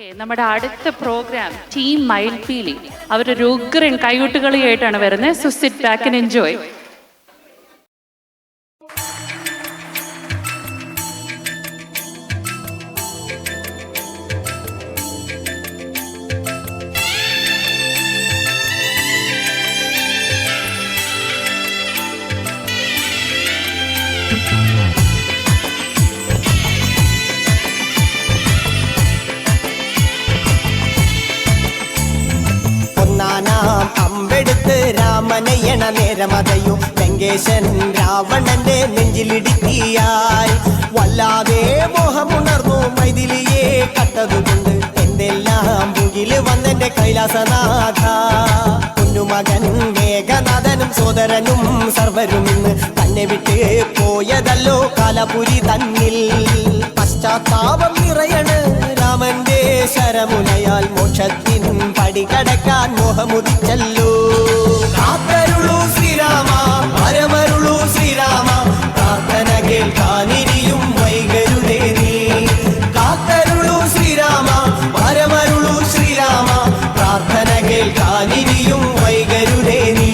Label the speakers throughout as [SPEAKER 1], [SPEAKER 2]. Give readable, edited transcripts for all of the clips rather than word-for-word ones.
[SPEAKER 1] നമ്മുടെ അടുത്ത programme team മയിൽപീലി അവരൊരു ഉഗ്രൻ കൈകൊട്ടുകളിയായിട്ടാണ് വരുന്നത്. So sit back and enjoy.
[SPEAKER 2] അമ്പെടുത്ത് രാമനയണ നേരമതയും ലങ്കേശൻ രാവണന്റെ നെഞ്ചിലിടുക്കിയായി വല്ലാതെ മോഹമുണർന്നു മൈഥിലിയെ കട്ടതുകൊണ്ട് എന്തെല്ലാം മുകില് വന്നെന്റെ കൈലാസനാഥ. കുഞ്ഞുമകൻ മേഘനാഥനും സോദരനും സർവരും ഇന്ന് തന്നെ വിട്ട് പോയതല്ലോ കാലപുരി തന്നിൽ. പശ്ചാത്താപം നിറയണ് രാമന്റെ ശരമുനയാൽ മോക്ഷത്തിൻ പടികടക്കാൻ മോഹമുദിച്ചല്ലോ. കാത്തരുളൂ ശ്രീരാമ പരമരുളൂ ശ്രീരാമ പ്രാർത്ഥന കേൾക്കാനിരിയും വൈകരുതേ നീ. കാത്തരുളൂ ശ്രീരാമ പരമരുളൂ ശ്രീരാമ പ്രാർത്ഥന കേൾക്കാനിരിയും വൈകരുതേ നീ.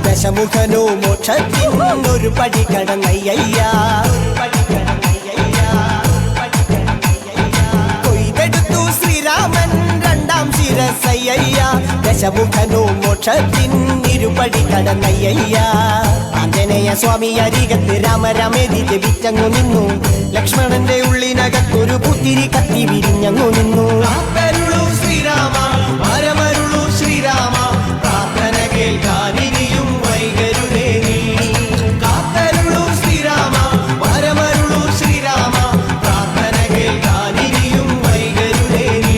[SPEAKER 2] ദശമുഖനോ മോക്ഷത്തിൻ ഒരു പടി കടന്നയ്യ. കൊയ്തെടുത്തു ശ്രീരാമൻ രണ്ടാം ശിരസയ്യ. ദശമുഖനോ മോക്ഷത്തിൻ ഇരുപടി കടന്നയ്യ. ആഞ്ജനേയ സ്വാമി അരികത്ത് രാമരാമേതി ജപിച്ചങ്ങു നിന്നു. ലക്ഷ്മണന്റെ ഉള്ളിനകത്തൊരു പുത്തിരി കത്തി വിരിഞ്ഞങ്ങു നിന്നു. ശ്രീരാമ പരമരുളൂ ശ്രീരാമ പ്രാർത്ഥന കേൾക്കാനിരിയും വൈകരുതേ നീ. കാത്തരുളൂ ശ്രീരാമ പരമരുളൂ ശ്രീരാമ പ്രാർത്ഥന കേൾക്കാനിരിയും വൈകരുതേ നീ.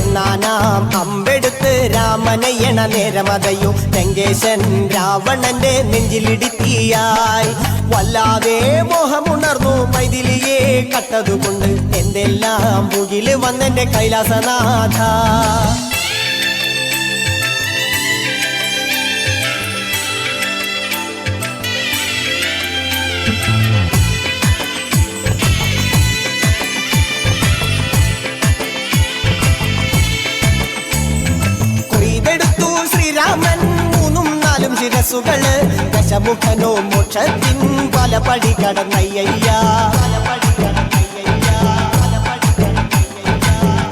[SPEAKER 2] ഒന്നാനാം അമ്പെടുത്ത് രാമനയണ നേരമതയും ലങ്കേശൻ രാവണന്റെ നെഞ്ചിലിടുക്കിയായി വല്ലാതെ മോഹമുണർന്നു മൈഥിലിയെ കട്ടതുകൊണ്ട് എന്തെല്ലാം മുകില് വന്നെന്റെ കൈലാസനാഥ. കൊയ്തെടുത്തു ശ്രീരാമൻ മൂന്നും നാലും ശിരസുകള്. ദശമുഖനോ മോക്ഷത്തിൻ പല പടി കടന്നയ്യ.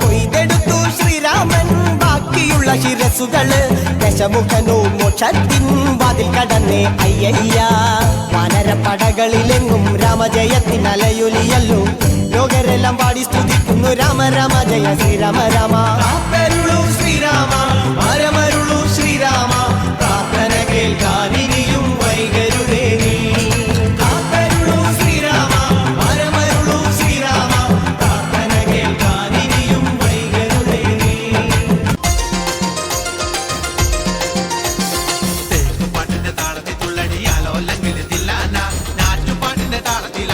[SPEAKER 2] കൊയ്തെടുത്തു ശ്രീരാമൻ ബാക്കിയുള്ള ശിരസുകള്. ദശമുഖനോ മോക്ഷത്തിൻ വാതിൽ കടന്നേ അയ്യ. വാനരപ്പടകളിലെങ്ങും രാമജയത്തിൻ അലയൊലിയല്ലോ. ലോകരെല്ലാം പാടി സ്തുതിക്കുന്നു രാമ രാമ ജയ ശ്രീരാമ രാമ. കാത്തരുളൂ ശ്രീരാമ പരമരുളൂ ശ്രീരാമ പ്രാർത്ഥന കേൾക്കാനിരിയും വൈകരുതേ നീ. കാത്തരുളൂ ശ്രീരാമ പരമരുളൂ ശ്രീരാമ പ്രാർത്ഥന കേൾക്കാനിരിയും വൈകരുതേ നീ.
[SPEAKER 3] പാട്ടിന്റെ താളത്തിൽ തുള്ളടിയാലോ അല്ലെങ്കിൽ തില്ലാന നാറ്റുപാട്ടിന്റെ താളത്തിൽ